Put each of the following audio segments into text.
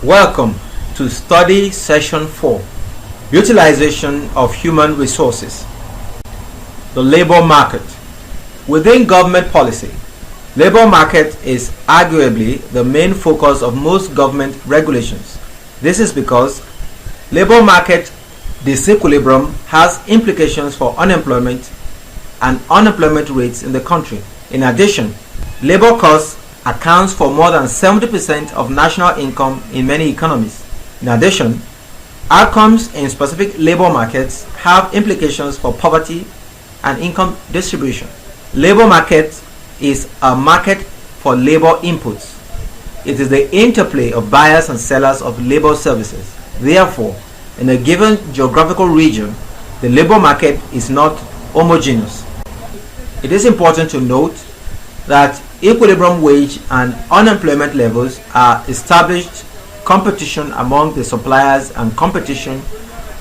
Welcome to Study Session 4, Utilization of Human Resources. The labor market. Within government policy, labor market is arguably the main focus of most government regulations. This is because labor market disequilibrium has implications for unemployment and unemployment rates in the country. In addition, labor costs accounts for more than 70% of national income in many economies. In addition, outcomes in specific labor markets have implications for poverty and income distribution. Labor market is a market for labor inputs. It is the interplay of buyers and sellers of labor services. Therefore, in a given geographical region, the labor market is not homogeneous. It is important to note that equilibrium wage and unemployment levels are established competition among the suppliers and competition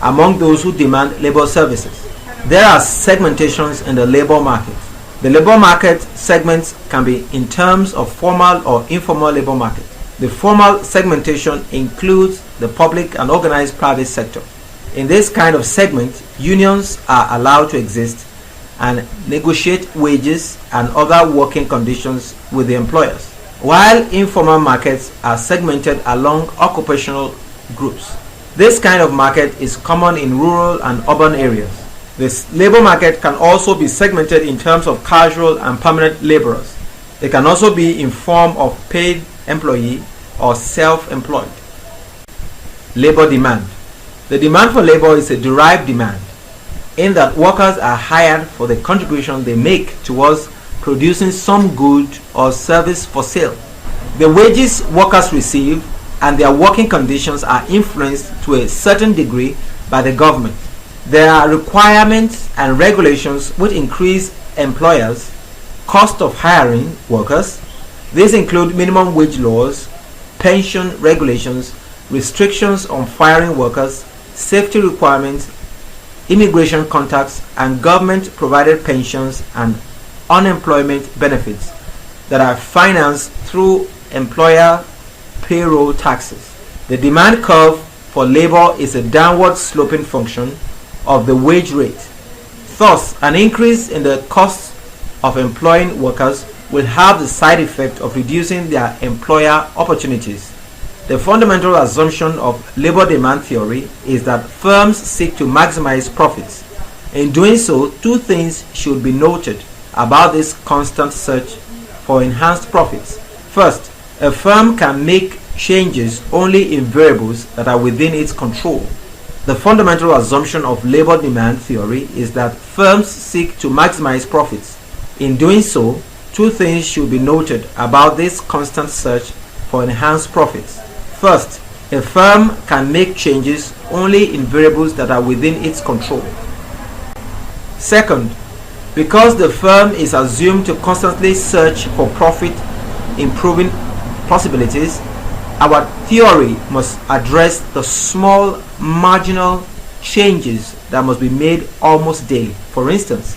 among those who demand labor services. There are segmentations in the labor market. The labor market segments can be in terms of formal or informal labor market. The formal segmentation includes the public and organized private sector. In this kind of segment, unions are allowed to exist and negotiate wages and other working conditions with the employers, while informal markets are segmented along occupational groups. This kind of market is common in rural and urban areas. This labor market can also be segmented in terms of casual and permanent laborers. It can also be in form of paid employee or self-employed. Labor demand. The demand for labor is a derived demand, in that workers are hired for the contribution they make towards producing some good or service for sale. The wages workers receive and their working conditions are influenced to a certain degree by the government. There are requirements and regulations which increase employers' cost of hiring workers. These include minimum wage laws, pension regulations, restrictions on firing workers, safety requirements, immigration contacts, and government-provided pensions and unemployment benefits that are financed through employer payroll taxes. The demand curve for labor is a downward sloping function of the wage rate. Thus, an increase in the cost of employing workers will have the side effect of reducing their employer opportunities. The fundamental assumption of labor demand theory is that firms seek to maximize profits. In doing so, two things should be noted about this constant search for enhanced profits. First, a firm can make changes only in variables that are within its control. The fundamental assumption of labor demand theory is that firms seek to maximize profits. In doing so, two things should be noted about this constant search for enhanced profits. First, a firm can make changes only in variables that are within its control. Second, because the firm is assumed to constantly search for profit improving possibilities, our theory must address the small marginal changes that must be made almost daily. For instance,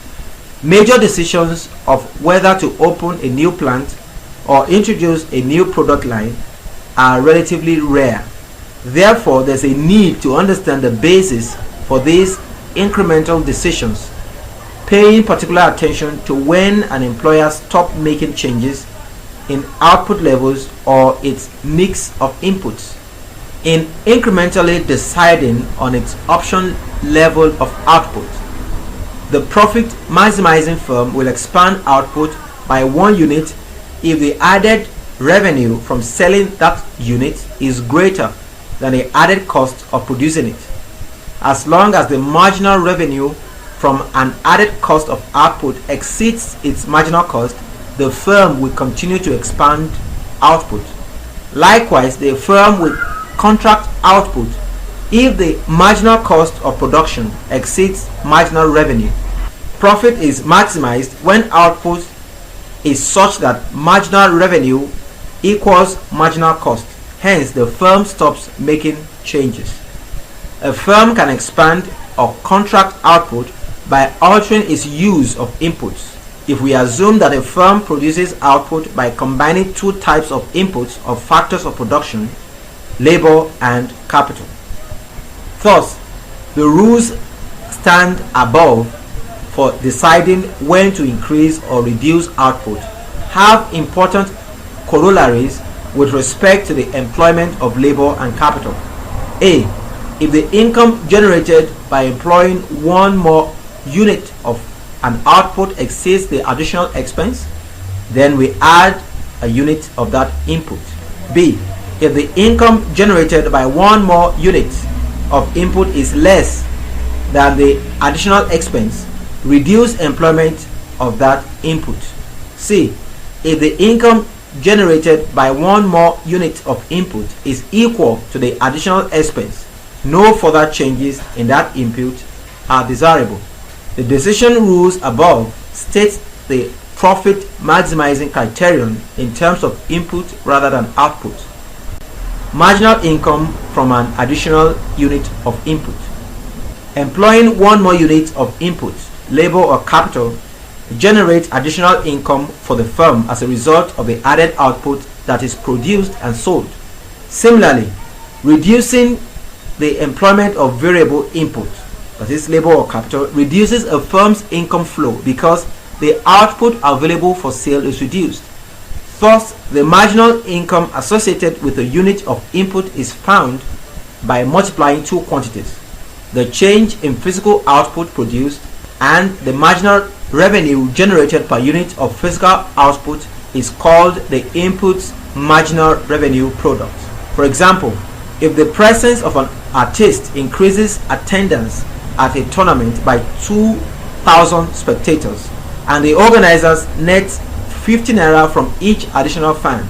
major decisions of whether to open a new plant or introduce a new product line are relatively rare. Therefore, there's a need to understand the basis for these incremental decisions, paying particular attention to when an employer stops making changes in output levels or its mix of inputs, in incrementally deciding on its option level of output. The profit maximizing firm will expand output by 1 unit if the added revenue from selling that unit is greater than the added cost of producing it. As long as the marginal revenue from an added cost of output exceeds its marginal cost, the firm will continue to expand output. Likewise, the firm will contract output if the marginal cost of production exceeds marginal revenue. Profit is maximized when output is such that marginal revenue equals marginal cost. Hence, the firm stops making changes. A firm can expand or contract output by altering its use of inputs. If we assume that a firm produces output by combining two types of inputs or factors of production, labor and capital. Thus, the rules stand above for deciding when to increase or reduce output have important corollaries with respect to the employment of labor and capital. A. If the income generated by employing one more unit of an output exceeds the additional expense, then we add a unit of that input. B. If the income generated by one more unit of input is less than the additional expense, reduce employment of that input. C. If the income generated by one more unit of input is equal to the additional expense, no further changes in that input are desirable. The decision rules above state the profit maximizing criterion in terms of input rather than output. Marginal income from an additional unit of input. Employing one more unit of input, labor or capital, generates additional income for the firm as a result of the added output that is produced and sold. Similarly, reducing the employment of variable input, that is labor or capital, reduces a firm's income flow because the output available for sale is reduced. Thus, the marginal income associated with a unit of input is found by multiplying two quantities: the change in physical output produced and the marginal revenue generated per unit of physical output is called the input's marginal revenue product. For example, if the presence of an artist increases attendance at a tournament by 2,000 spectators and the organizers net 50 naira from each additional fan,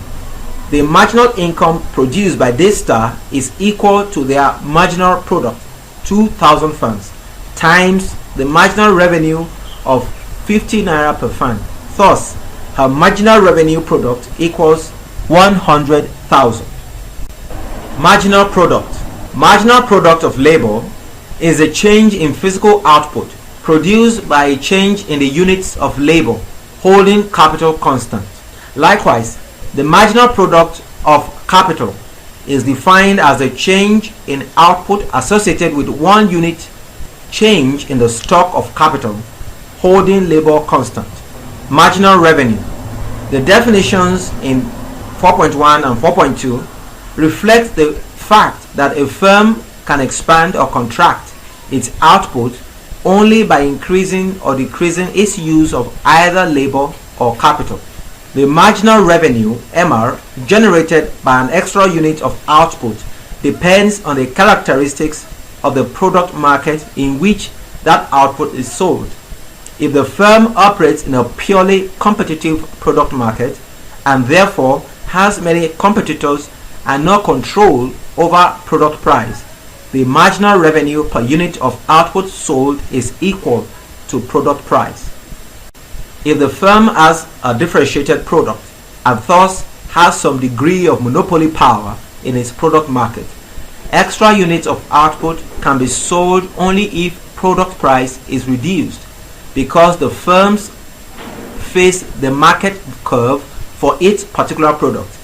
the marginal income produced by this star is equal to their marginal product, 2,000 fans, times the marginal revenue of 50 naira per fan. Thus, her marginal revenue product equals 100,000. Marginal product. Marginal product of labor is a change in physical output produced by a change in the units of labor holding capital constant. Likewise, the marginal product of capital is defined as a change in output associated with one unit change in the stock of capital holding labor constant. Marginal revenue. The definitions in 4.1 and 4.2 reflect the fact that a firm can expand or contract its output only by increasing or decreasing its use of either labor or capital. The marginal revenue, MR, generated by an extra unit of output depends on the characteristics of the product market in which that output is sold. If the firm operates in a purely competitive product market and therefore has many competitors and no control over product price, the marginal revenue per unit of output sold is equal to product price. If the firm has a differentiated product and thus has some degree of monopoly power in its product market, extra units of output can be sold only if product price is reduced because the firms face the market curve for its particular product.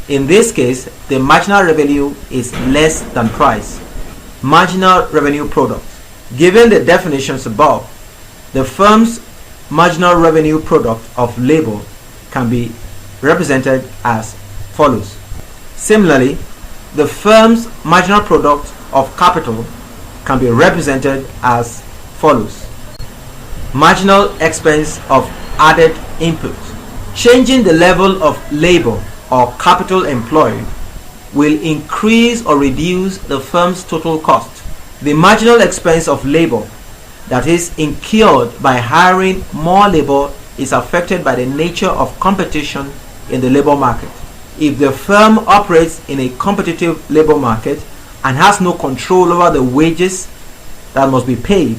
In this case, the marginal revenue is less than price. Marginal revenue product. Given the definitions above, the firm's marginal revenue product of labor can be represented as follows. Similarly, the firm's marginal product of capital can be represented as follows. Marginal expense of added input. Changing the level of labor or capital employed will increase or reduce the firm's total cost. The marginal expense of labor, that is incurred by hiring more labor, is affected by the nature of competition in the labor market. If the firm operates in a competitive labor market and has no control over the wages that must be paid,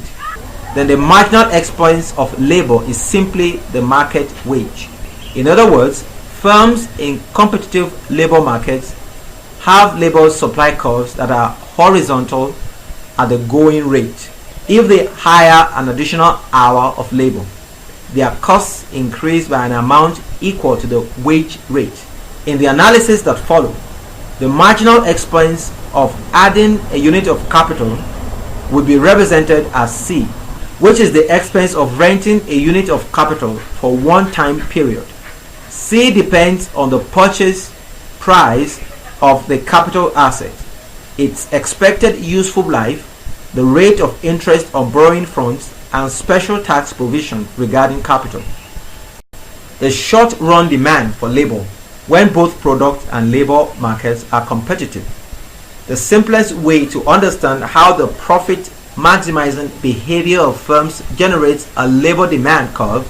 then the marginal expense of labor is simply the market wage. In other words, firms in competitive labor markets have labor supply curves that are horizontal at the going rate. If they hire an additional hour of labor, their costs increase by an amount equal to the wage rate. In the analysis that follow, The marginal expense of adding a unit of capital would be represented as C, which is the expense of renting a unit of capital for one time period. C depends on the purchase price of the capital asset, its expected useful life, the rate of interest on borrowing funds, and special tax provision regarding capital. The short-run demand for labor when both product and labor markets are competitive. The simplest way to understand how the profit maximizing behavior of firms generates a labor demand curve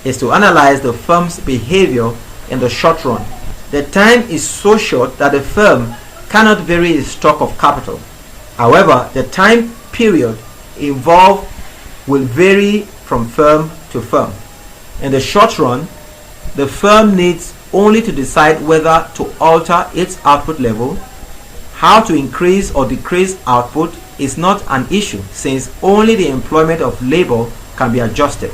is to analyze the firm's behavior in the short run. The time is so short that the firm cannot vary its stock of capital. However, the time period involved will vary from firm to firm. In the short run, the firm needs only to decide whether to alter its output level. How to increase or decrease output is not an issue, since only the employment of labor can be adjusted.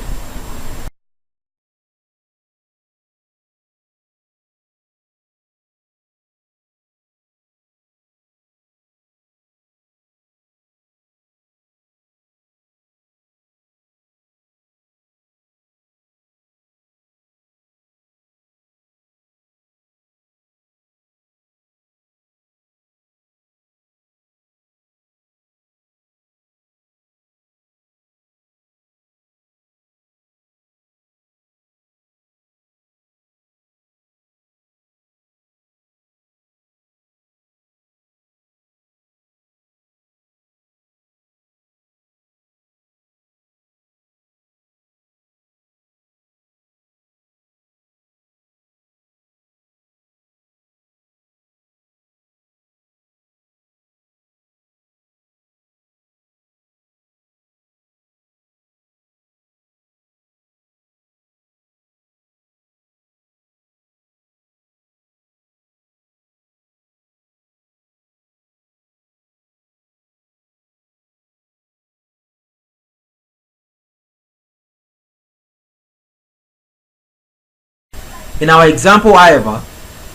In our example, however,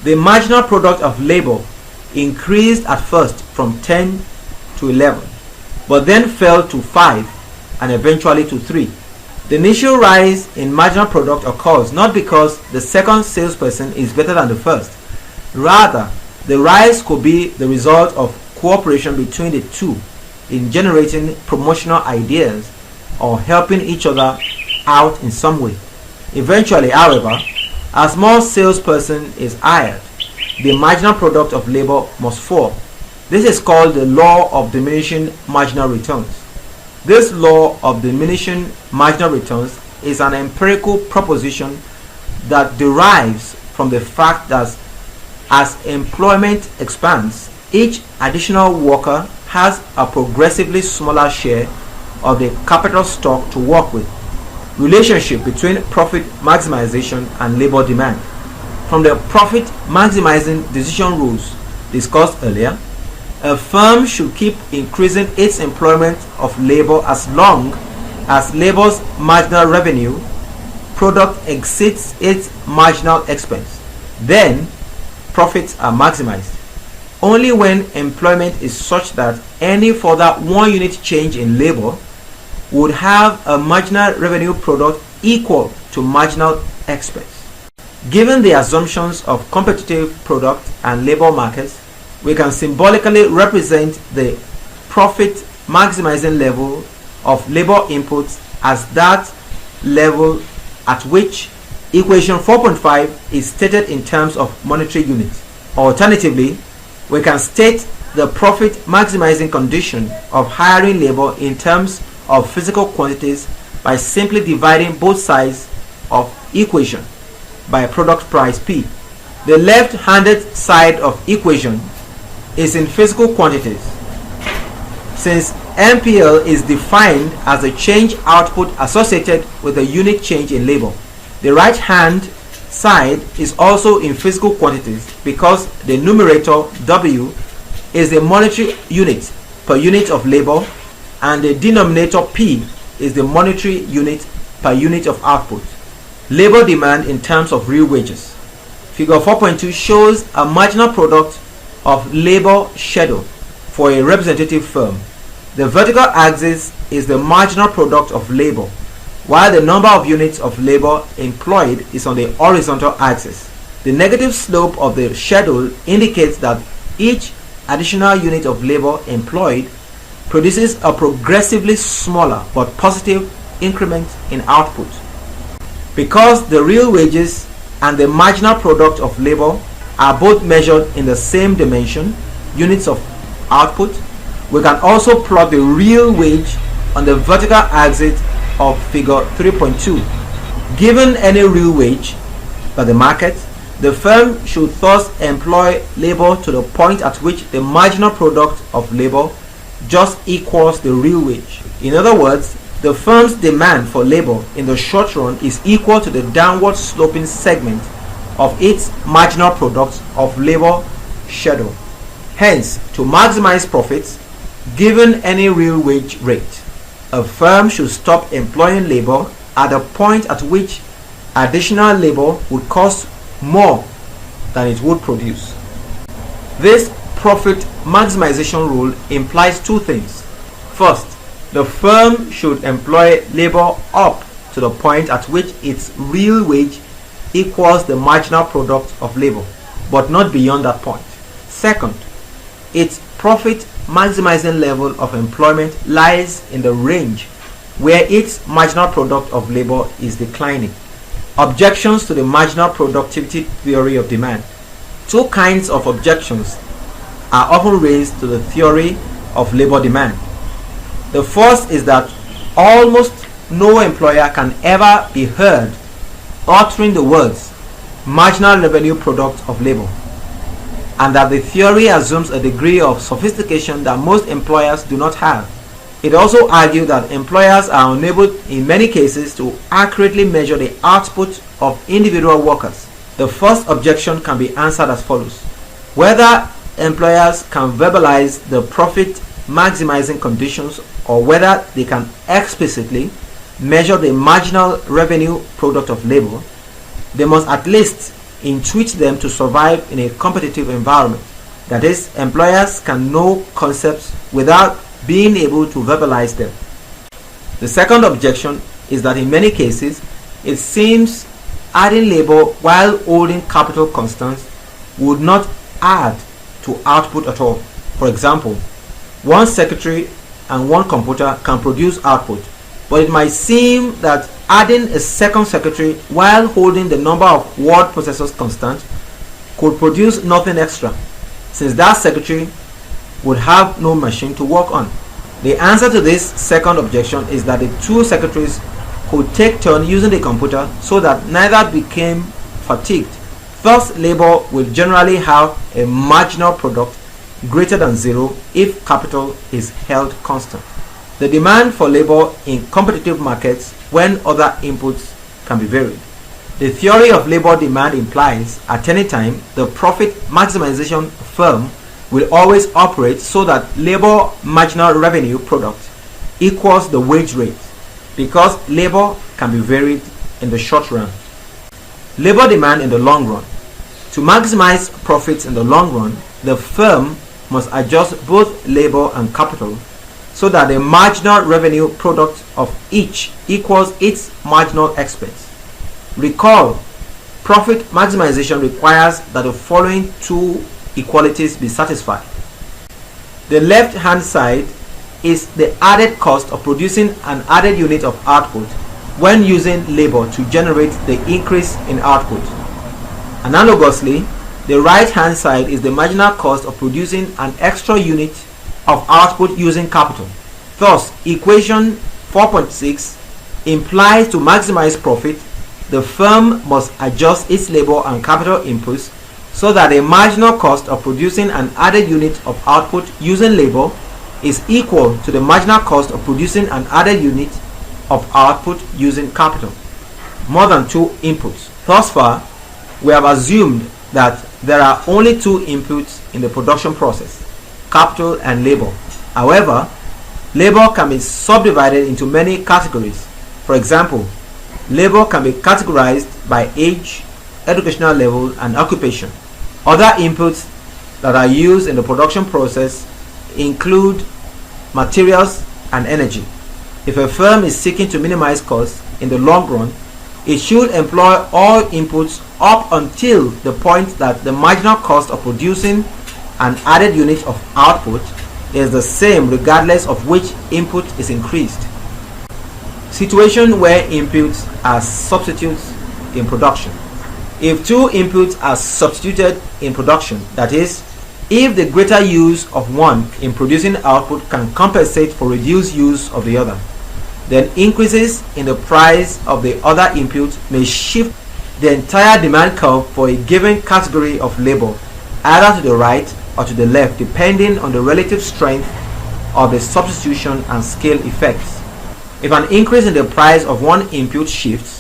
the marginal product of labor increased at first from 10 to 11, but then fell to 5 and eventually to 3. The initial rise in marginal product occurs not because the second salesperson is better than the first. Rather, the rise could be the result of cooperation between the two in generating promotional ideas or helping each other out in some way. Eventually, however, as more salesperson is hired, the marginal product of labor must fall. This is called the law of diminishing marginal returns. This law of diminishing marginal returns is an empirical proposition that derives from the fact that as employment expands, each additional worker has a progressively smaller share of the capital stock to work with. Relationship between profit maximization and labor demand. From the profit maximizing decision rules discussed earlier, a firm should keep increasing its employment of labor as long as labor's marginal revenue product exceeds its marginal expense. Then profits are maximized. Only when employment is such that any further 1 unit change in labor would have a marginal revenue product equal to marginal expense. Given the assumptions of competitive product and labor markets, we can symbolically represent the profit maximizing level of labor inputs as that level at which equation 4.5 is stated in terms of monetary units. Alternatively, we can state the profit maximizing condition of hiring labor in terms of physical quantities by simply dividing both sides of equation by product price P. The left-handed side of equation is in physical quantities. Since MPL is defined as a change output associated with a unit change in labor, the right-hand side is also in physical quantities because the numerator W is the monetary unit per unit of labor and the denominator P is the monetary unit per unit of output. Labor demand in terms of real wages. Figure 4.2 shows a marginal product of labor schedule for a representative firm. The vertical axis is the marginal product of labor, while the number of units of labor employed is on the horizontal axis. The negative slope of the schedule indicates that each additional unit of labor employed produces a progressively smaller but positive increment in output. Because the real wages and the marginal product of labor are both measured in the same dimension, units of output, we can also plot the real wage on the vertical axis of figure 3.2. Given any real wage by the market, the firm should thus employ labor to the point at which the marginal product of labor just equals the real wage. In other words, the firm's demand for labor in the short run is equal to the downward sloping segment of its marginal product of labor schedule. Hence, to maximize profits, given any real wage rate, a firm should stop employing labor at the point at which additional labor would cost more than it would produce. This profit maximization rule implies two things. First, the firm should employ labor up to the point at which its real wage equals the marginal product of labor, but not beyond that point. Second, its profit maximizing level of employment lies in the range where its marginal product of labor is declining. Objections to the marginal productivity theory of demand. Two kinds of objections are often raised to the theory of labor demand. The first is that almost no employer can ever be heard uttering the words marginal revenue product of labor, and that the theory assumes a degree of sophistication that most employers do not have. It also argued that employers are unable in many cases to accurately measure the output of individual workers. The first objection can be answered as follows. Whether employers can verbalize the profit maximizing conditions or whether they can explicitly measure the marginal revenue product of labor, they must at least intuit them to survive in a competitive environment. That is, employers can know concepts without being able to verbalize them. The second objection is that in many cases, it seems adding labor while holding capital constant would not add to output at all. For example, one secretary and one computer can produce output, but it might seem that adding a second secretary while holding the number of word processors constant could produce nothing extra, since that secretary would have no machine to work on. The answer to this second objection is that the two secretaries could take turn using the computer so that neither became fatigued. Thus, labor will generally have a marginal product greater than zero if capital is held constant. The demand for labor in competitive markets when other inputs can be varied. The theory of labor demand implies at any time the profit maximization firm will always operate so that labor marginal revenue product equals the wage rate, because labor can be varied in the short run. Labor demand in the long run. To maximize profits in the long run, the firm must adjust both labor and capital so that the marginal revenue product of each equals its marginal expense. Recall, profit maximization requires that the following two equalities be satisfied. The left hand side is the added cost of producing an added unit of output when using labor to generate the increase in output. Analogously, the right hand side is the marginal cost of producing an extra unit of output using capital. Thus, equation 4.6 implies to maximize profit, the firm must adjust its labor and capital inputs so that the marginal cost of producing an added unit of output using labor is equal to the marginal cost of producing an added unit of output using capital. More than two inputs. Thus far, we have assumed that there are only two inputs in the production process, capital and labor. However, labor can be subdivided into many categories. For example, labor can be categorized by age, educational level, and occupation. Other inputs that are used in the production process include materials and energy. If a firm is seeking to minimize costs in the long run, it should employ all inputs up until the point that the marginal cost of producing an added unit of output is the same regardless of which input is increased. Situation where inputs are substitutes in production. If two inputs are substituted in production, that is, if the greater use of one in producing output can compensate for reduced use of the other, then increases in the price of the other input may shift the entire demand curve for a given category of labor either to the right or to the left, depending on the relative strength of the substitution and scale effects. If an increase in the price of one input shifts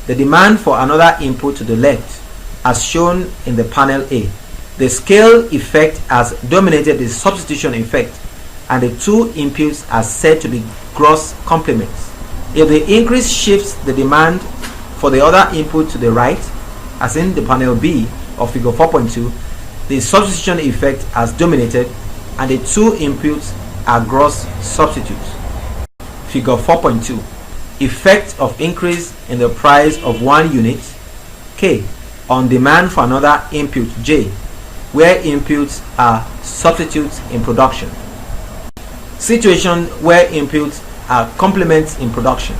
the demand for another input to the left, as shown in the panel A, the scale effect has dominated the substitution effect, and the two inputs are said to be gross complements. If the increase shifts the demand for the other input to the right, as in the panel B of figure 4.2, the substitution effect has dominated and the two inputs are gross substitutes. Figure 4.2. Effect of increase in the price of one unit K on demand for another input J, where inputs are substitutes in production. Situation where inputs are complements in production.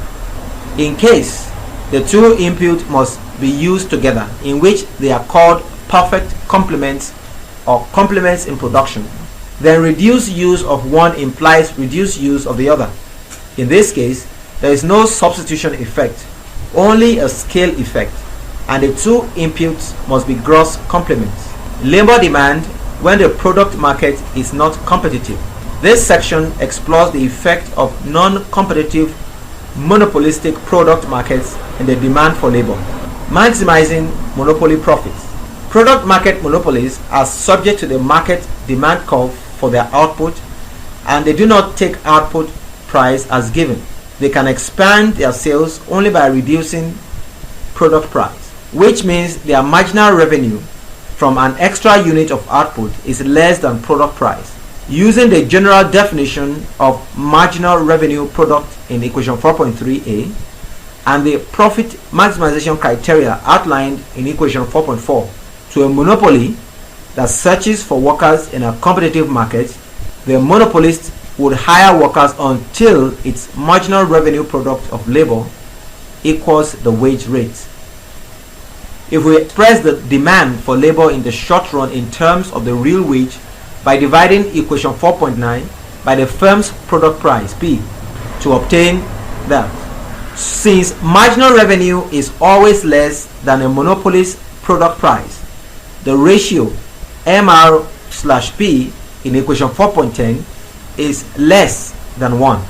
In case the two inputs must be used together, in which they are called perfect complements or complements in production, then reduced use of one implies reduced use of the other. In this case, there is no substitution effect, only a scale effect, and the two inputs must be gross complements. Labor demand when the product market is not competitive. This section explores the effect of non-competitive monopolistic product markets in the demand for labor. Maximizing monopoly profits. Product market monopolies are subject to the market demand curve for their output, and they do not take output price as given. They can expand their sales only by reducing product price, which means their marginal revenue from an extra unit of output is less than product price. Using the general definition of marginal revenue product in equation 4.3a and the profit maximization criteria outlined in equation 4.4, to a monopoly that searches for workers in a competitive market, the monopolist would hire workers until its marginal revenue product of labor equals the wage rate. If we express the demand for labor in the short run in terms of the real wage by dividing equation 4.9 by the firm's product price P to obtain that, since marginal revenue is always less than a monopoly's product price, the ratio MR/P in equation 4.10 is less than 1.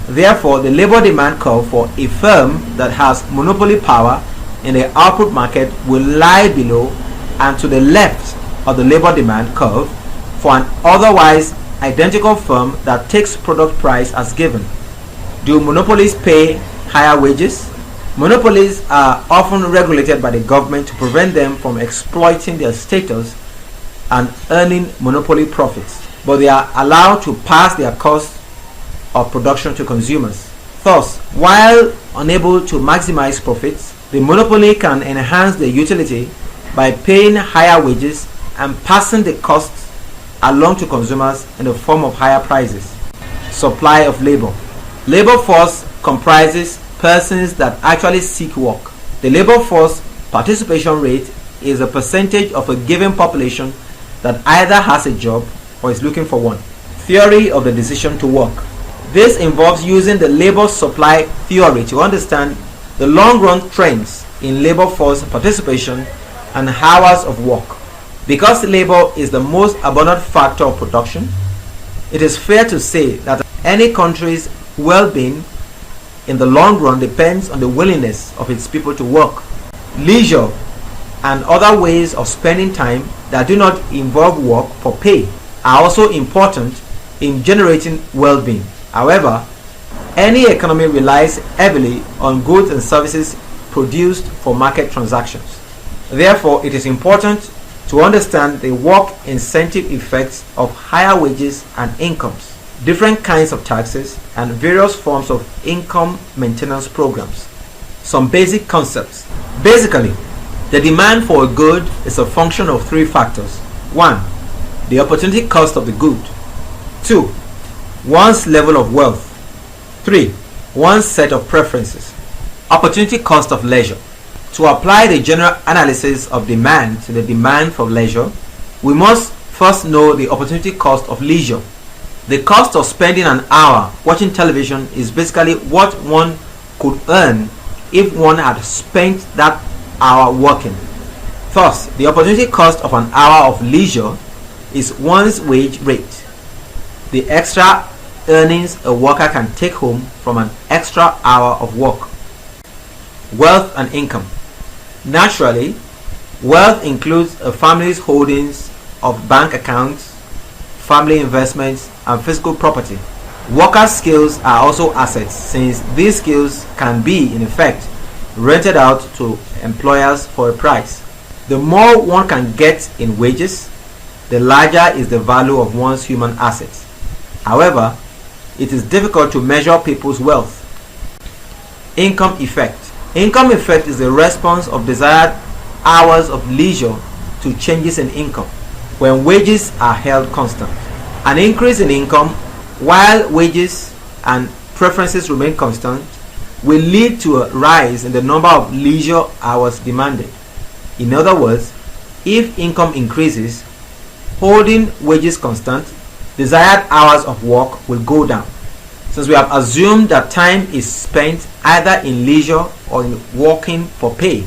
Therefore, the labor demand curve for a firm that has monopoly power in the output market will lie below and to the left of the labor demand curve for an otherwise identical firm that takes product price as given. Do monopolies pay higher wages? Monopolies are often regulated by the government to prevent them from exploiting their status and earning monopoly profits, but they are allowed to pass their cost of production to consumers. Thus, while unable to maximize profits, the monopoly can enhance their utility by paying higher wages and passing the costs along to consumers in the form of higher prices. Supply of labor. Labor force comprises persons that actually seek work. The labor force participation rate is a percentage of a given population that either has a job or is looking for one. Theory of the decision to work. This involves using the labor supply theory to understand the long-run trends in labor force participation and hours of work. Because labor is the most abundant factor of production, it is fair to say that any country's well-being in the long run depends on the willingness of its people to work. Leisure and other ways of spending time that do not involve work for pay are also important in generating well-being. However, any economy relies heavily on goods and services produced for market transactions. Therefore, it is important to understand the work incentive effects of higher wages and incomes, different kinds of taxes, and various forms of income maintenance programs. Some basic concepts. Basically, the demand for a good is a function of three factors. 1. The opportunity cost of the good. 2. One's level of wealth. 3. One's set of preferences. Opportunity cost of leisure. To apply the general analysis of demand to the demand for leisure, we must first know the opportunity cost of leisure. The cost of spending an hour watching television is basically what one could earn if one had spent that hour working. Thus, the opportunity cost of an hour of leisure is one's wage rate, the extra earnings a worker can take home from an extra hour of work. Wealth and income. Naturally, wealth includes a family's holdings of bank accounts, family investments, and physical property. Workers' skills are also assets, since these skills can be, in effect, rented out to employers for a price. The more one can get in wages, the larger is the value of one's human assets. However, it is difficult to measure people's wealth. Income effect. Income effect is the response of desired hours of leisure to changes in income when wages are held constant. An increase in income while wages and preferences remain constant will lead to a rise in the number of leisure hours demanded. In other words, if income increases, holding wages constant, desired hours of work will go down. Since we have assumed that time is spent either in leisure or in working for pay,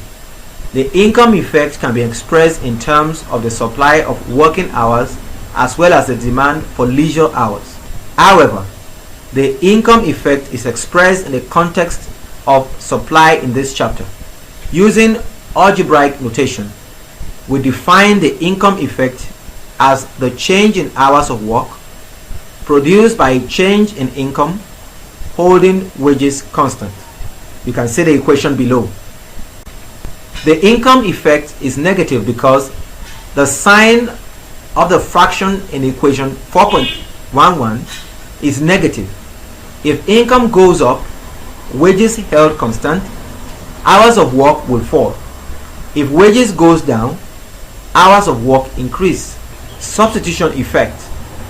the income effect can be expressed in terms of the supply of working hours as well as the demand for leisure hours. However, the income effect is expressed in the context of supply in this chapter. Using algebraic notation, we define the income effect as the change in hours of work produced by a change in income holding wages constant. You can see the equation below. The income effect is negative because the sign of the fraction in equation 4.11 is negative. If income goes up, wages held constant, hours of work will fall. If wages goes down, hours of work increase. Substitution effect.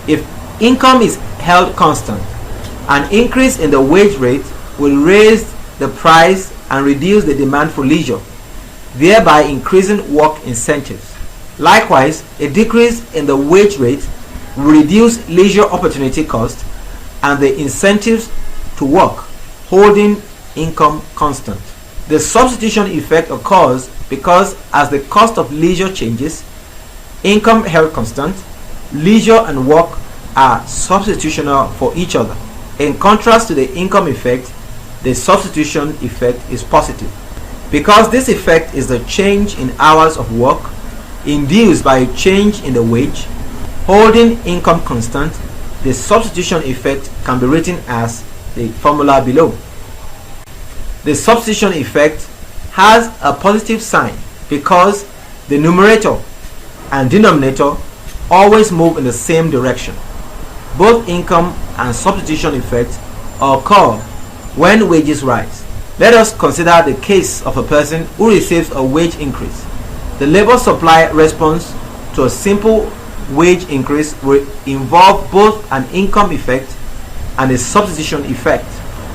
If income is held constant, an increase in the wage rate will raise the price and reduce the demand for leisure, thereby increasing work incentives. Likewise, a decrease in the wage rate will reduce leisure opportunity cost and the incentives to work, holding income constant. The substitution effect occurs because as the cost of leisure changes, income held constant, leisure and work are substitutional for each other. In contrast to the income effect, the substitution effect is positive. Because this effect is the change in hours of work induced by a change in the wage, holding income constant, the substitution effect can be written as the formula below. The substitution effect has a positive sign because the numerator and denominator always move in the same direction. Both income and substitution effects occur when wages rise. Let us consider the case of a person who receives a wage increase. The labor supply response to a simple wage increase will involve both an income effect and a substitution effect.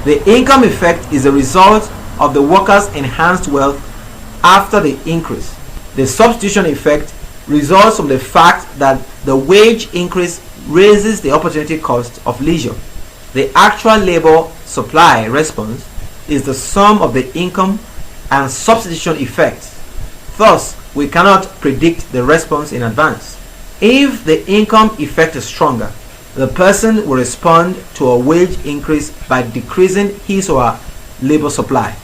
The income effect is a result of the worker's enhanced wealth after the increase. The substitution effect results from the fact that the wage increase raises the opportunity cost of leisure. The actual labor supply response is the sum of the income and substitution effects. Thus, we cannot predict the response in advance. If the income effect is stronger, the person will respond to a wage increase by decreasing his or her labor supply.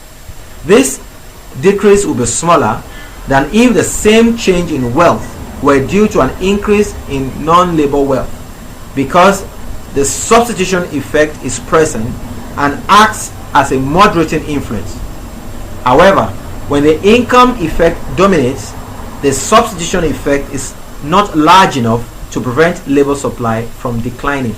This decrease will be smaller than if the same change in wealth were due to an increase in non-labor wealth, because the substitution effect is present and acts as a moderating influence. However, when the income effect dominates, the substitution effect is not large enough to prevent labor supply from declining.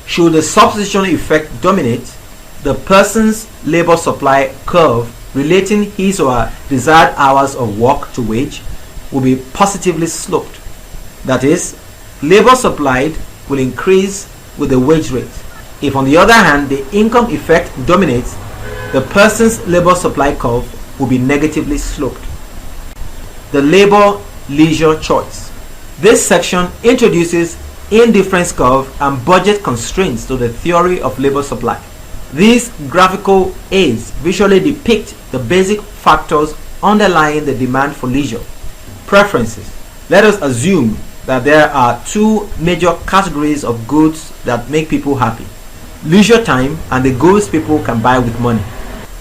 Should the substitution effect dominate, the person's labor supply curve relating his or her desired hours of work to wage will be positively sloped. That is, labor supplied will increase with the wage rate. If on the other hand the income effect dominates, the person's labor supply curve will be negatively sloped. The labor-leisure choice. This section introduces indifference curve and budget constraints to the theory of labor supply. These graphical aids visually depict the basic factors underlying the demand for leisure. Preferences. Let us assume that there are two major categories of goods that make people happy: leisure time and the goods people can buy with money.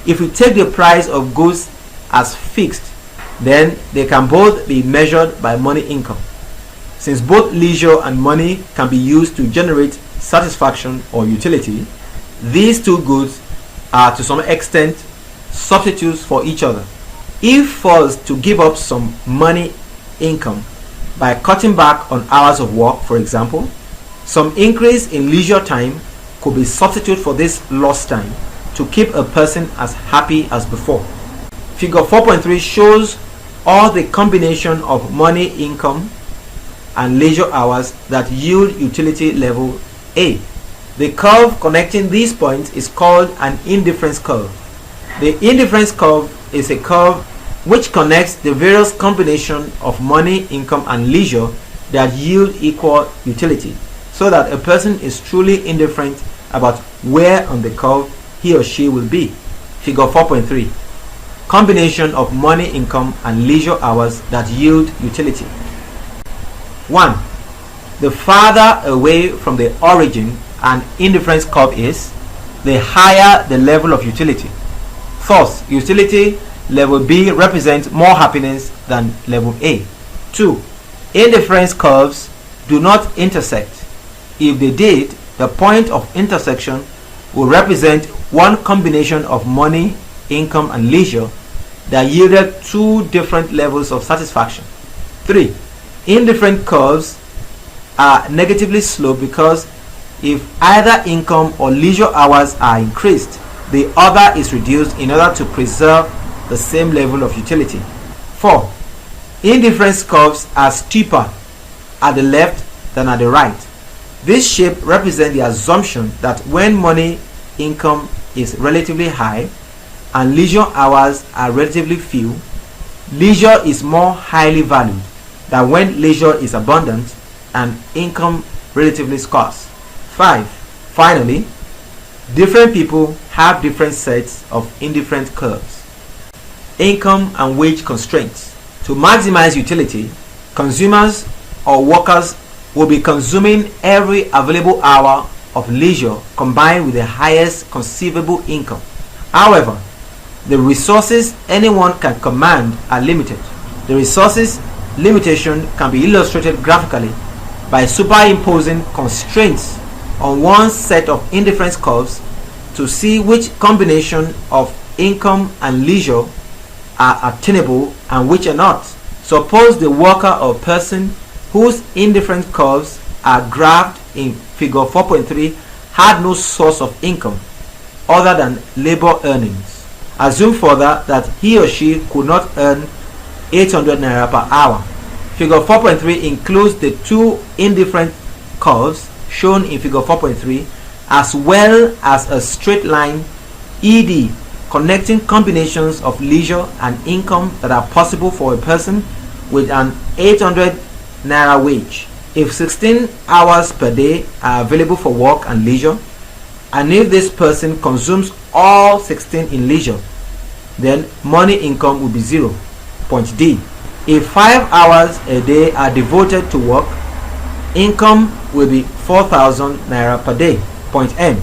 If we take the price of goods as fixed, then they can both be measured by money income. Since both leisure and money can be used to generate satisfaction or utility, these two goods are to some extent substitutes for each other. If forced to give up some money income by cutting back on hours of work, for example, some increase in leisure time could be substituted for this lost time to keep a person as happy as before. Figure 4.3 shows all the combination of money income and leisure hours that yield utility level A. The curve connecting these points is called an indifference curve. The indifference curve is a curve which connects the various combination of money, income and leisure that yield equal utility, so that a person is truly indifferent about where on the curve he or she will be. Figure 4.3. Combination of money, income and leisure hours that yield utility. 1. The farther away from the origin an indifference curve is, the higher the level of utility. Thus, utility level B represents more happiness than level A. 2. Indifference curves do not intersect. If they did, the point of intersection will represent one combination of money, income and leisure that yielded two different levels of satisfaction. 3. Indifferent curves are negatively sloped because if either income or leisure hours are increased, the other is reduced in order to preserve the same level of utility. 4. Indifference curves are steeper at the left than at the right. This shape represents the assumption that when money income is relatively high and leisure hours are relatively few, leisure is more highly valued than when leisure is abundant and income relatively scarce. 5. Finally, different people have different sets of indifferent curves. Income and wage constraints. To maximize utility, consumers or workers will be consuming every available hour of leisure combined with the highest conceivable income. However, the resources anyone can command are limited. The resources limitation can be illustrated graphically by superimposing constraints on one set of indifference curves to see which combination of income and leisure are attainable and which are not. Suppose the worker or person whose indifference curves are graphed in figure 4.3 had no source of income other than labor earnings. Assume further that he or she could not earn 800 naira per hour. Figure 4.3 includes the two indifferent curves shown in figure 4.3 as well as a straight line ED connecting combinations of leisure and income that are possible for a person with an 800 naira wage. If 16 hours per day are available for work and leisure, and if this person consumes all 16 in leisure, then money income will be 0. Point D. If 5 hours a day are devoted to work, income will be 4,000 naira per day. Point M.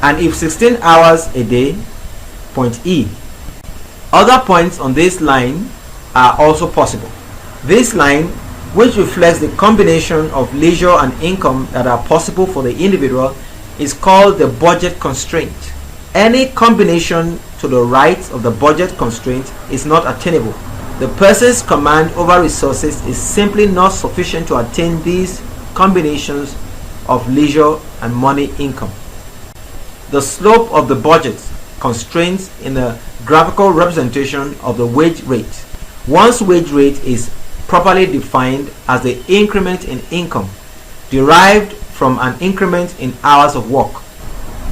And if 16 hours a day, point E. Other points on this line are also possible. This line, which reflects the combination of leisure and income that are possible for the individual, is called the budget constraint. Any combination to the right of the budget constraint is not attainable. The person's command over resources is simply not sufficient to attain these combinations of leisure and money income. The slope of the budget constrains in a graphical representation of the wage rate. One's wage rate is properly defined as the increment in income derived from an increment in hours of work.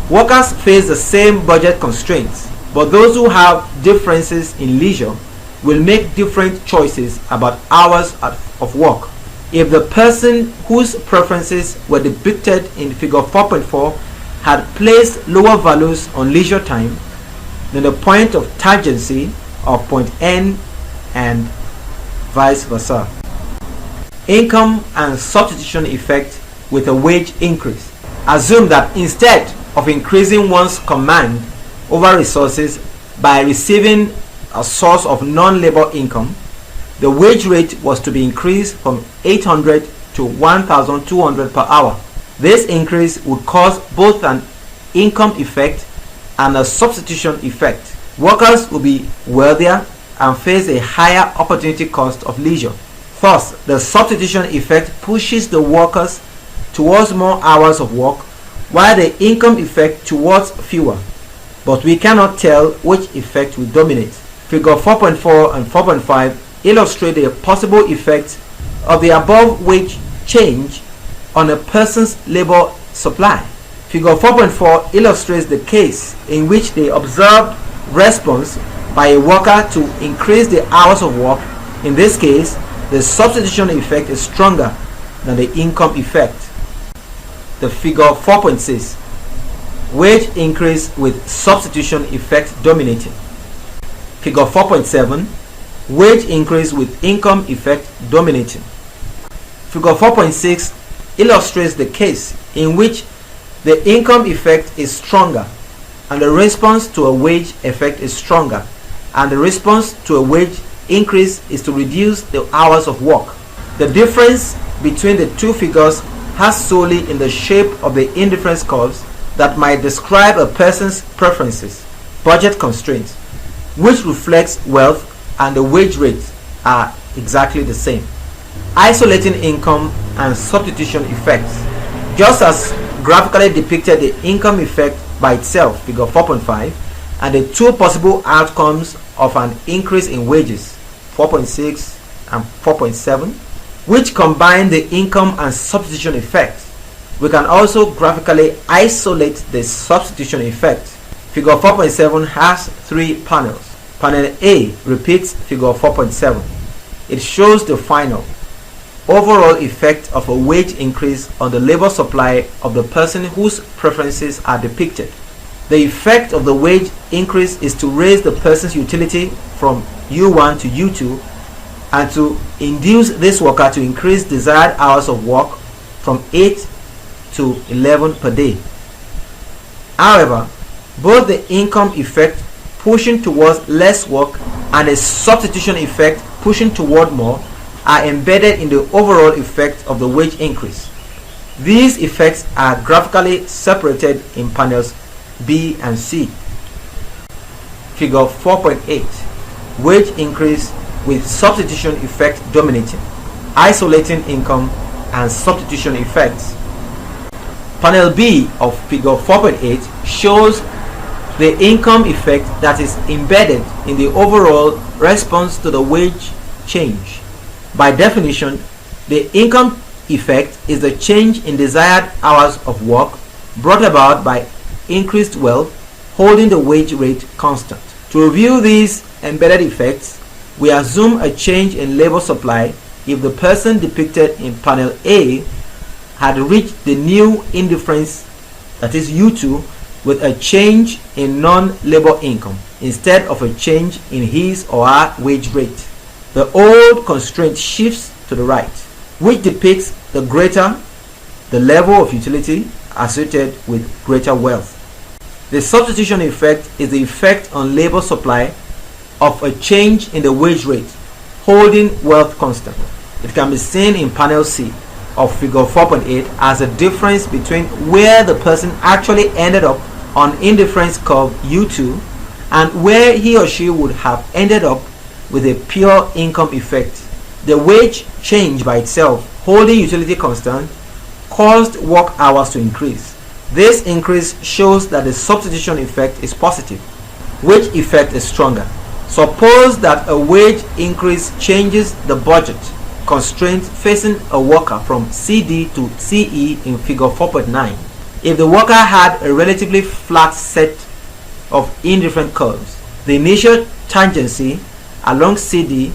Workers face the same budget constraints, but those who have differences in leisure will make different choices about hours of work. If the person whose preferences were depicted in figure 4.4 had placed lower values on leisure time, then the point of tangency of point N and vice versa. Income and substitution effect with a wage increase. Assume that instead of increasing one's command over resources by receiving a source of non-labor income, the wage rate was to be increased from 800 to 1,200 per hour. This increase would cause both an income effect and a substitution effect. Workers will be wealthier and face a higher opportunity cost of leisure. Thus, the substitution effect pushes the workers towards more hours of work, while the income effect towards fewer. But we cannot tell which effect will dominate. Figure 4.4 and 4.5 illustrate the possible effects of the above wage change on a person's labor supply. Figure 4.4 illustrates the case in which the observed response by a worker to increase the hours of work. In this case, the substitution effect is stronger than the income effect. The figure 4.6, wage increase with substitution effect dominating. Figure 4.7, wage increase with income effect dominating. Figure 4.6 illustrates the case in which the income effect is stronger and the response to a wage effect is stronger, and the response to a wage increase is to reduce the hours of work. The difference between the two figures has solely in the shape of the indifference curves that might describe a person's preferences. Budget constraints, which reflects wealth, and the wage rates are exactly the same. Isolating income and substitution effects. Just as graphically depicted the income effect by itself, figure 4.5, and the two possible outcomes of an increase in wages, 4.6 and 4.7, which combine the income and substitution effect. We can also graphically isolate the substitution effect. Figure 4.7 has three panels. Panel A repeats figure 4.7. It shows the final overall effect of a wage increase on the labor supply of the person whose preferences are depicted. The effect of the wage increase is to raise the person's utility from U1 to U2 and to induce this worker to increase desired hours of work from 8 to 11 per day. However, both the income effect pushing towards less work and a substitution effect pushing toward more are embedded in the overall effect of the wage increase. These effects are graphically separated in panels B and C. Figure 4.8, wage increase with substitution effect dominating, isolating income and substitution effects. Panel B of figure 4.8 shows the income effect that is embedded in the overall response to the wage change. By definition, the income effect is the change in desired hours of work brought about by increased wealth, holding the wage rate constant. To review these embedded effects, we assume a change in labor supply if the person depicted in panel A had reached the new indifference, that is U2, with a change in non-labor income instead of a change in his or her wage rate. The old constraint shifts to the right, which depicts the greater the level of utility associated with greater wealth. The substitution effect is the effect on labor supply of a change in the wage rate, holding wealth constant. It can be seen in panel C of figure 4.8 as a difference between where the person actually ended up on indifference curve U2 and where he or she would have ended up with a pure income effect. The wage change by itself, holding utility constant, caused work hours to increase. This increase shows that the substitution effect is positive. Which effect is stronger? Suppose that a wage increase changes the budget constraint facing a worker from CD to CE in figure 4.9. If the worker had a relatively flat set of indifferent curves, the initial tangency along CD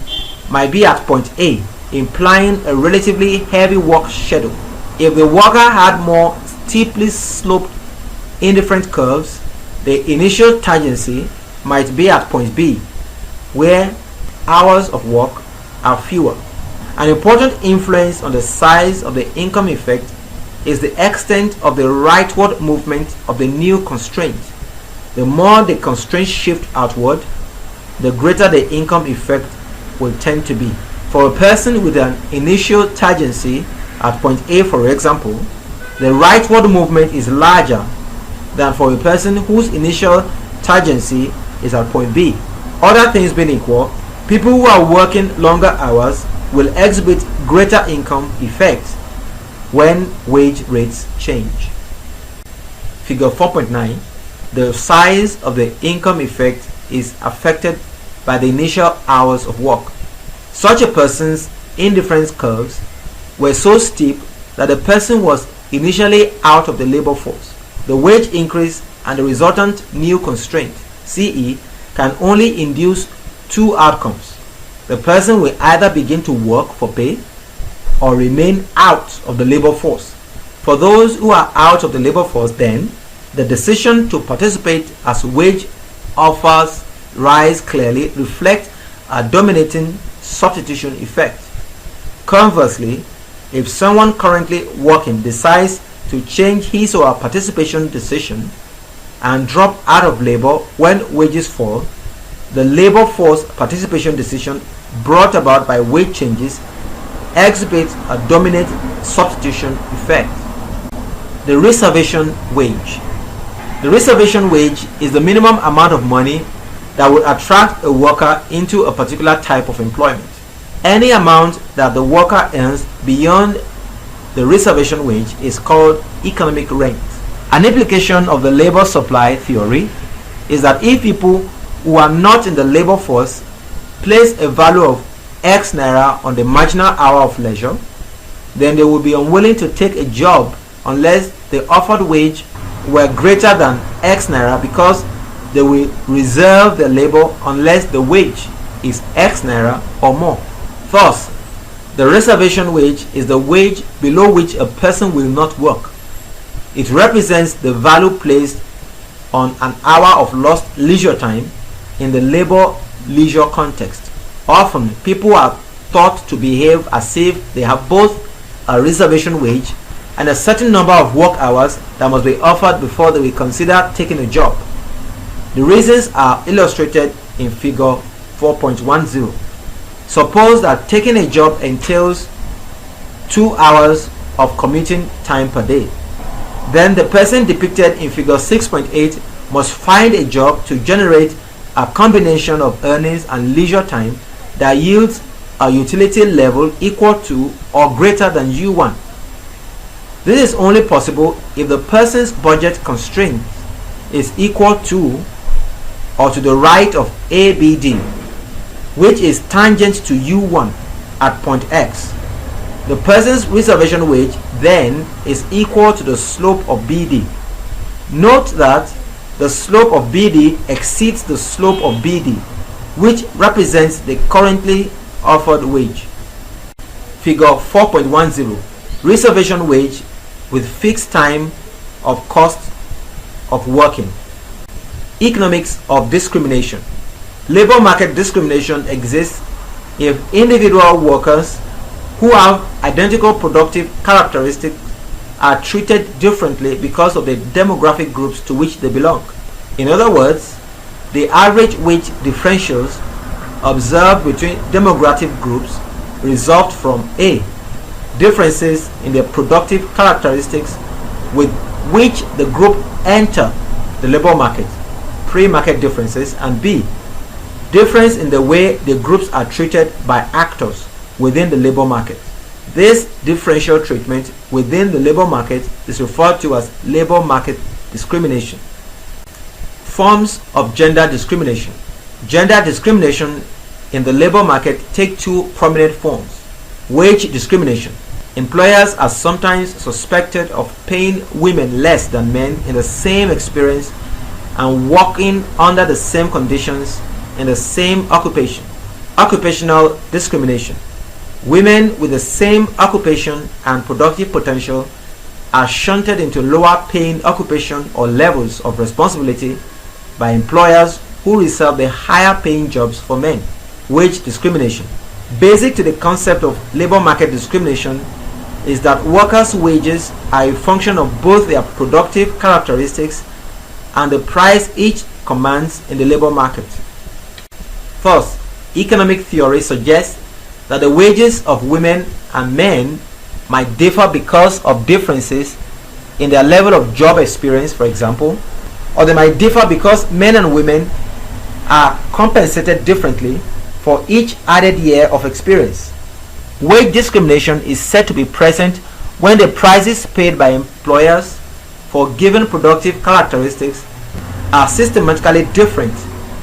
might be at point A, implying a relatively heavy work schedule. If the worker had more steeply sloped indifferent curves, the initial tangency might be at point B, where hours of work are fewer. An important influence on the size of the income effect is the extent of the rightward movement of the new constraint. The more the constraint shifts outward, the greater the income effect will tend to be. For a person with an initial tangency at point A, for example, the rightward movement is larger than for a person whose initial tangency is at point B. Other things being equal, people who are working longer hours will exhibit greater income effects when wage rates change. Figure 4.9. The size of the income effect is affected by the initial hours of work. Such a person's indifference curves were so steep that the person was initially out of the labor force. The wage increase and the resultant new constraint, CE, can only induce two outcomes. The person will either begin to work for pay or remain out of the labor force. For those who are out of the labor force, then, the decision to participate as wage offers rise clearly reflects a dominating substitution effect. Conversely, if someone currently working decides to change his or her participation decision and drop out of labor when wages fall, the labor force participation decision brought about by wage changes exhibits a dominant substitution effect. The reservation wage. The reservation wage is the minimum amount of money that would attract a worker into a particular type of employment. Any amount that the worker earns beyond the reservation wage is called economic rent. An implication of the labor supply theory is that if people who are not in the labor force place a value of X naira on the marginal hour of leisure, then they will be unwilling to take a job unless the offered wage were greater than X naira, because they will reserve their labor unless the wage is X naira or more. Thus, the reservation wage is the wage below which a person will not work. It represents the value placed on an hour of lost leisure time in the labor-leisure context. Often, people are taught to behave as if they have both a reservation wage and a certain number of work hours that must be offered before they will consider taking a job. The reasons are illustrated in figure 4.10. Suppose that taking a job entails 2 hours of commuting time per day. Then the person depicted in figure 6.8 must find a job to generate a combination of earnings and leisure time that yields a utility level equal to or greater than U1. This is only possible if the person's budget constraint is equal to or to the right of ABD, which is tangent to U1 at point X. The person's reservation wage then is equal to the slope of BD. Note that the slope of BD exceeds the slope of BD, which represents the currently offered wage. Figure 4.10. Reservation wage with fixed time of cost of working. Economics of discrimination. Labor market discrimination exists if individual workers who have identical productive characteristics are treated differently because of the demographic groups to which they belong. In other words, the average wage differentials observed between demographic groups result from A. Differences in their productive characteristics with which the group enter the labor market, pre-market differences, and B. difference in the way the groups are treated by actors within the labor market. This differential treatment within the labor market is referred to as labor market discrimination. Forms of gender discrimination. Gender discrimination in the labor market take two prominent forms. Wage discrimination. Employers are sometimes suspected of paying women less than men in the same experience and working under the same conditions in the same occupation. Occupational discrimination. Women with the same occupation and productive potential are shunted into lower paying occupation or levels of responsibility by employers who reserve the higher paying jobs for men. Wage discrimination. Basic to the concept of labor market discrimination is that workers' wages are a function of both their productive characteristics and the price each commands in the labor market. First, economic theory suggests that the wages of women and men might differ because of differences in their level of job experience, for example, or they might differ because men and women are compensated differently for each added year of experience. Wage discrimination is said to be present when the prices paid by employers for given productive characteristics are systematically different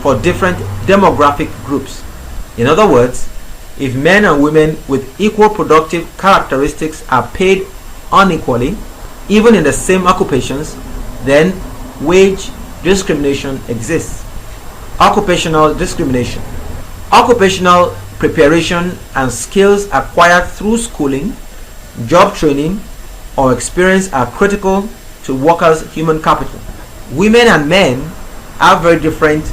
for different demographic groups. In other words, if men and women with equal productive characteristics are paid unequally, even in the same occupations, then wage discrimination exists. Occupational discrimination. Occupational preparation and skills acquired through schooling, job training, or experience are critical to workers' human capital. Women and men have very different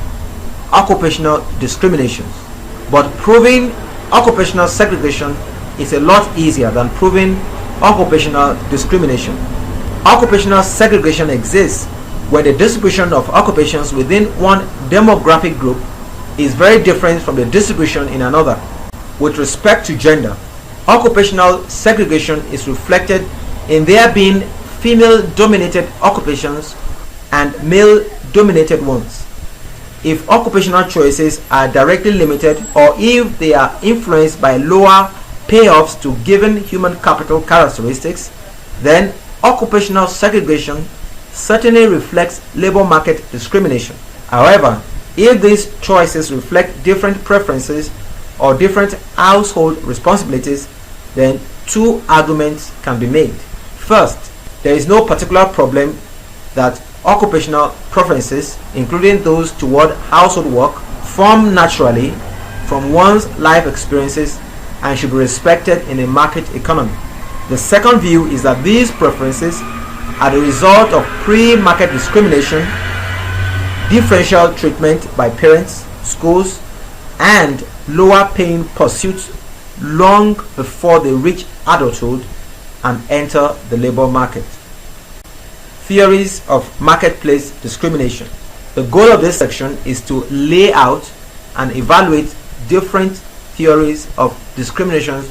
occupational discriminations, but proving occupational segregation is a lot easier than proving occupational discrimination. Occupational segregation exists when the distribution of occupations within one demographic group is very different from the distribution in another. With respect to gender, occupational segregation is reflected in there being female-dominated occupations and male-dominated ones. If occupational choices are directly limited or if they are influenced by lower payoffs to given human capital characteristics, then occupational segregation certainly reflects labor market discrimination. However, if these choices reflect different preferences or different household responsibilities, then two arguments can be made. First, there is no particular problem that occupational preferences, including those toward household work, form naturally from one's life experiences and should be respected in a market economy. The second view is that these preferences are the result of pre-market discrimination, differential treatment by parents, schools, and lower paying pursuits long before they reach adulthood and enter the labor market. Theories of marketplace discrimination. The goal of this section is to lay out and evaluate different theories of discrimination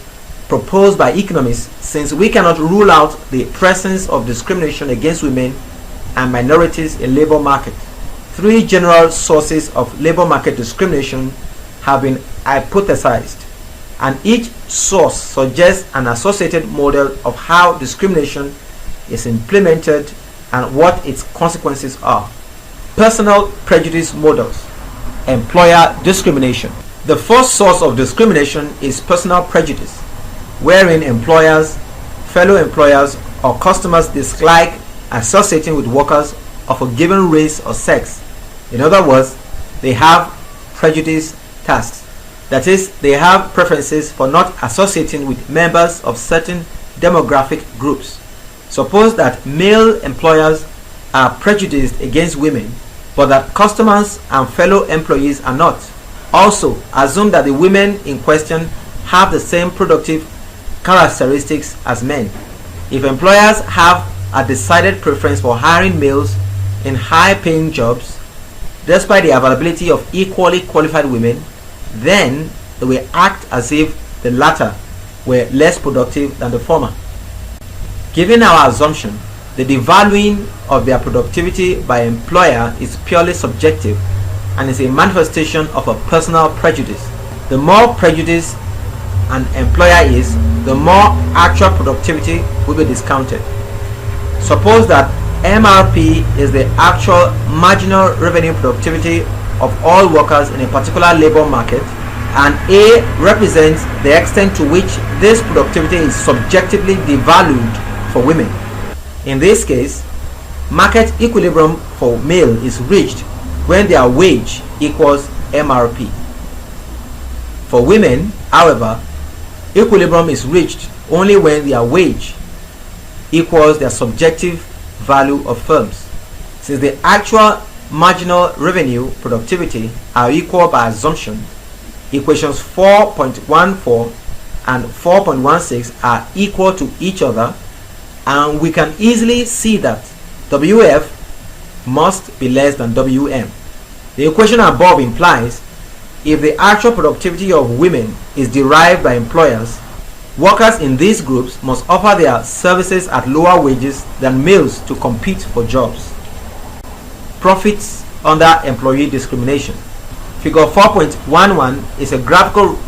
proposed by economists, since we cannot rule out the presence of discrimination against women and minorities in labor market. Three general sources of labor market discrimination have been hypothesized, and each source suggests an associated model of how discrimination is implemented and what its consequences are. Personal prejudice models. Employer discrimination. The first source of discrimination is personal prejudice, wherein employers, fellow employers, or customers dislike associating with workers of a given race or sex. In other words, they have prejudice tasks. That is, they have preferences for not associating with members of certain demographic groups. Suppose that male employers are prejudiced against women, but that customers and fellow employees are not. Also, assume that the women in question have the same productive characteristics as men. If employers have a decided preference for hiring males in high-paying jobs, despite the availability of equally qualified women, then they will act as if the latter were less productive than the former. Given our assumption, the devaluing of their productivity by employer is purely subjective, and is a manifestation of a personal prejudice. The more prejudice an employer is, the more actual productivity will be discounted. Suppose that MRP is the actual marginal revenue productivity of all workers in a particular labor market, and A represents the extent to which this productivity is subjectively devalued for women. In this case, market equilibrium for male is reached when their wage equals MRP. For women, however, equilibrium is reached only when their wage equals their subjective value of firms. Since the actual marginal revenue productivity are equal by assumption, equations 4.14 and 4.16 are equal to each other, and we can easily see that WF must be less than WM. The equation above implies if the actual productivity of women is derived by employers, workers in these groups must offer their services at lower wages than males to compete for jobs. Profits under employee discrimination. Figure 4.11 is a graphical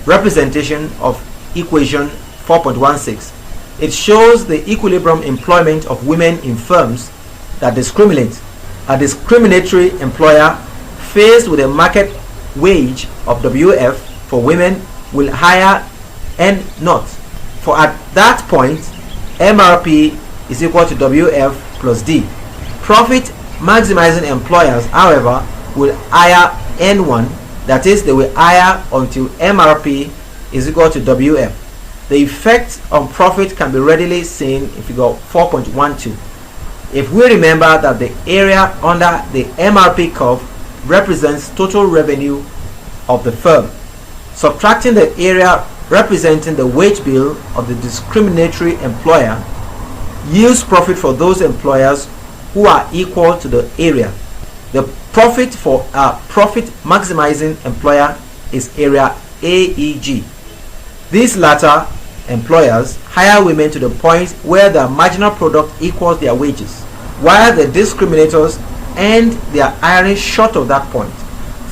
representation of equation 4.16. It shows the equilibrium employment of women in firms that discriminate. A discriminatory employer faced with a market wage of WF for women will hire N naught, for at that point MRP is equal to WF plus D. Profit maximizing employers, however, will hire N1, that is, they will hire until MRP is equal to WF. The effect on profit can be readily seen in figure 4.12. If we remember that the area under the MRP curve represents total revenue of the firm, subtracting the area representing the wage bill of the discriminatory employer yields profit for those employers who are equal to the area. The profit for a profit maximizing employer is area AEG. These latter employers hire women to the point where the marginal product equals their wages, while the discriminators end their hiring short of that point.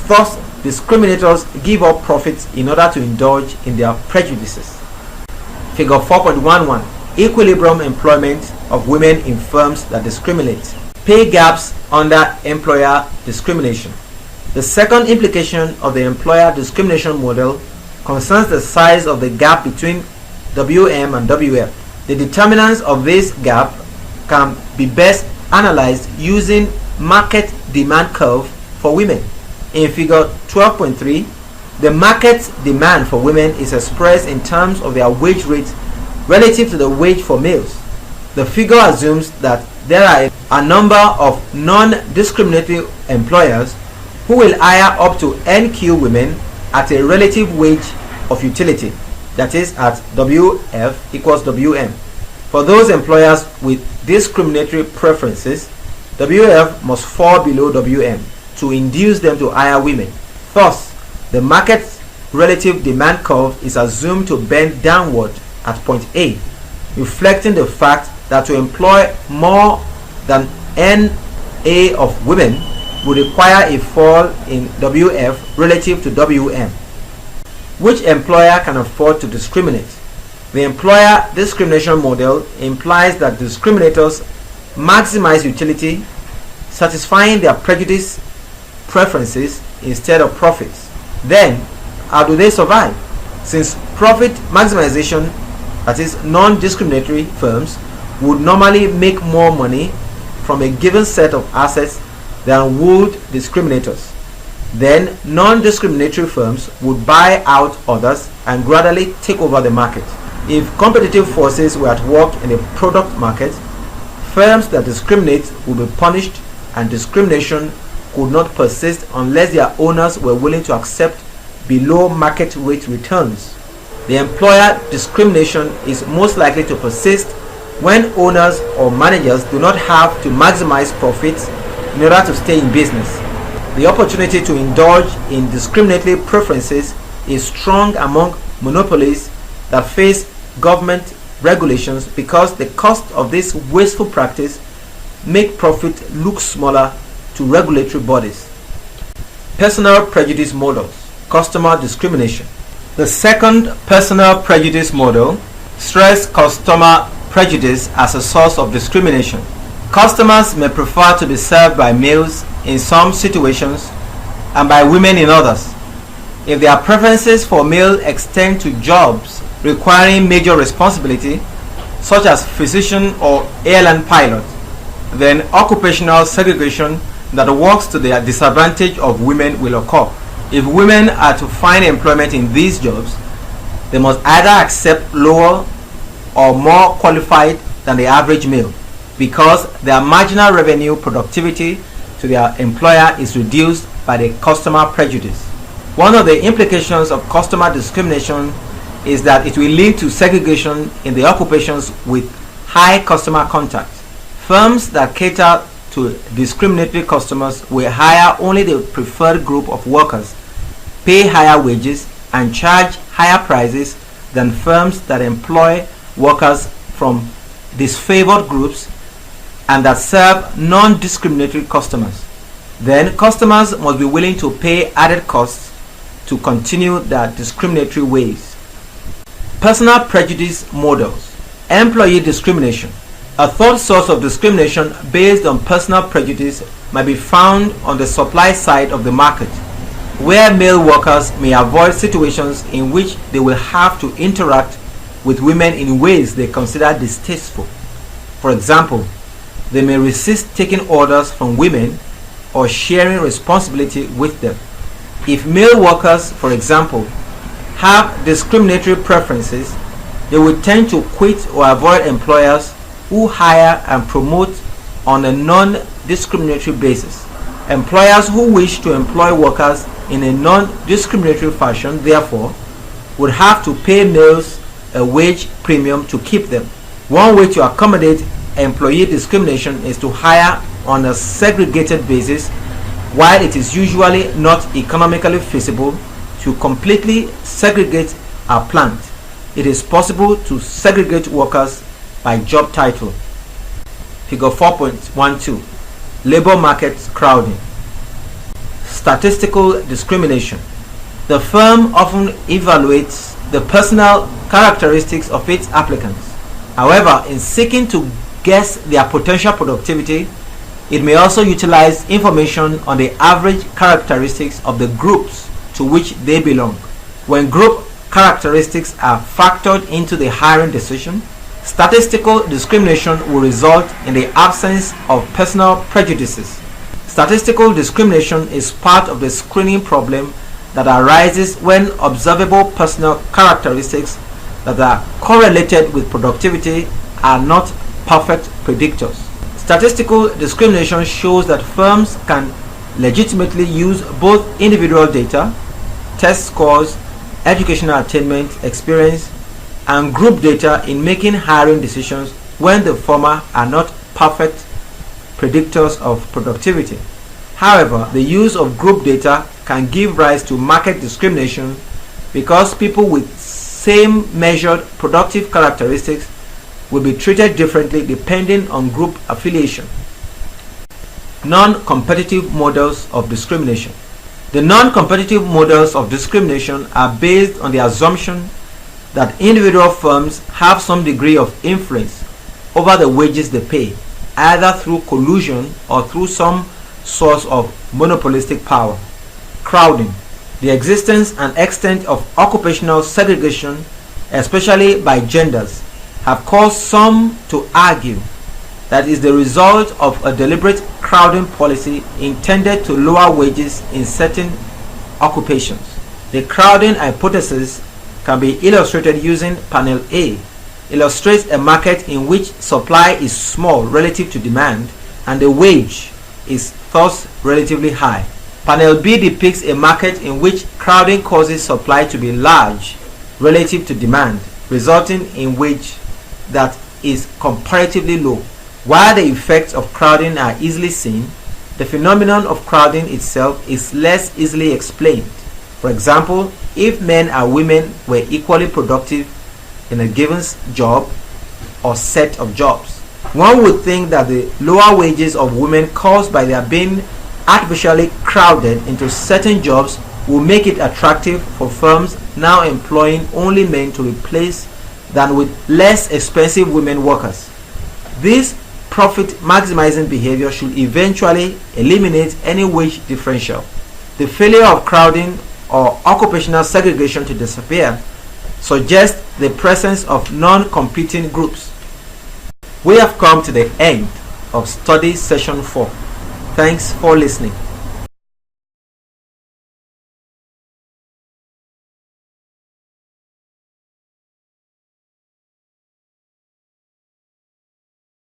Thus, discriminators give up profits in order to indulge in their prejudices. Figure 4.11. Equilibrium employment of women in firms that discriminate. Pay gaps under employer discrimination. The second implication of the employer discrimination model concerns the size of the gap between WM and WF. The determinants of this gap can be best analyzed using market demand curve for women. In figure 12.3, the market demand for women is expressed in terms of their wage rate relative to the wage for males. The figure assumes that there are a number of non-discriminatory employers who will hire up to NQ women at a relative wage of utility, that is at WF equals WM. For those employers with discriminatory preferences, WF must fall below WM to induce them to hire women. Thus, the market relative demand curve is assumed to bend downward at point A, reflecting the fact that to employ more than NA of women would require a fall in WF relative to WM. Which employer can afford to discriminate? The employer discrimination model implies that discriminators maximize utility, satisfying their prejudice preferences instead of profits. Then, how do they survive? Since profit maximization, that is, non-discriminatory firms would normally make more money from a given set of assets than would discriminators. Then non-discriminatory firms would buy out others and gradually take over the market. If competitive forces were at work in a product market, firms that discriminate would be punished, and discrimination could not persist unless their owners were willing to accept below market rate returns. The employer discrimination is most likely to persist when owners or managers do not have to maximize profits in order to stay in business. The opportunity to indulge in discriminatory preferences is strong among monopolies that face government regulations because the cost of this wasteful practice make profit look smaller to regulatory bodies. Personal prejudice models. Customer discrimination. The second personal prejudice model stresses customer prejudice as a source of discrimination. Customers may prefer to be served by males in some situations and by women in others. If their preferences for male extend to jobs requiring major responsibility, such as physician or airline pilot, then occupational segregation that works to the disadvantage of women will occur. If women are to find employment in these jobs, they must either accept lower or more qualified than the average male, because their marginal revenue productivity to their employer is reduced by the customer prejudice. One of the implications of customer discrimination is that it will lead to segregation in the occupations with high customer contact. Firms that cater to discriminatory customers will hire only the preferred group of workers, pay higher wages, and charge higher prices than firms that employ workers from disfavored groups and that serve non-discriminatory customers. Then customers must be willing to pay added costs to continue their discriminatory ways. Personal prejudice models. Employee discrimination. A third source of discrimination based on personal prejudice might be found on the supply side of the market, where male workers may avoid situations in which they will have to interact with women in ways they consider distasteful. For example, they may resist taking orders from women or sharing responsibility with them. If male workers, for example, have discriminatory preferences, they will tend to quit or avoid employers who hire and promote on a non-discriminatory basis. Employers who wish to employ workers in a non-discriminatory fashion, therefore, would have to pay males a wage premium to keep them. One way to accommodate employee discrimination is to hire on a segregated basis, while it is usually not economically feasible to completely segregate a plant. It is possible to segregate workers by job title. Figure 4.12. Labor market crowding. Statistical discrimination. The firm often evaluates the personal characteristics of its applicants. However, in seeking to guess their potential productivity, it may also utilize information on the average characteristics of the groups to which they belong. When group characteristics are factored into the hiring decision, statistical discrimination will result in the absence of personal prejudices. Statistical discrimination is part of the screening problem that arises when observable personal characteristics that are correlated with productivity are not perfect predictors. Statistical discrimination shows that firms can legitimately use both individual data, test scores, educational attainment, experience, and group data in making hiring decisions when the former are not perfect predictors of productivity. However, the use of group data can give rise to market discrimination because people with same measured productive characteristics will be treated differently depending on group affiliation. Non-competitive models of discrimination. The non-competitive models of discrimination are based on the assumption that individual firms have some degree of influence over the wages they pay, either through collusion or through some source of monopolistic power. Crowding. The existence and extent of occupational segregation, especially by genders, have caused some to argue that is the result of a deliberate crowding policy intended to lower wages in certain occupations. The crowding hypothesis can be illustrated using panel A. Illustrates a market in which supply is small relative to demand and the wage is thus relatively high. Panel B depicts a market in which crowding causes supply to be large relative to demand, resulting in wage that is comparatively low. While the effects of crowding are easily seen, the phenomenon of crowding itself is less easily explained. For example, if men and women were equally productive in a given job or set of jobs, one would think that the lower wages of women caused by their being artificially crowded into certain jobs will make it attractive for firms now employing only men to replace than with less expensive women workers. This profit maximizing behavior should eventually eliminate any wage differential. The failure of crowding or occupational segregation to disappear suggests the presence of non-competing groups. We have come to the end of study session 4. Thanks for listening.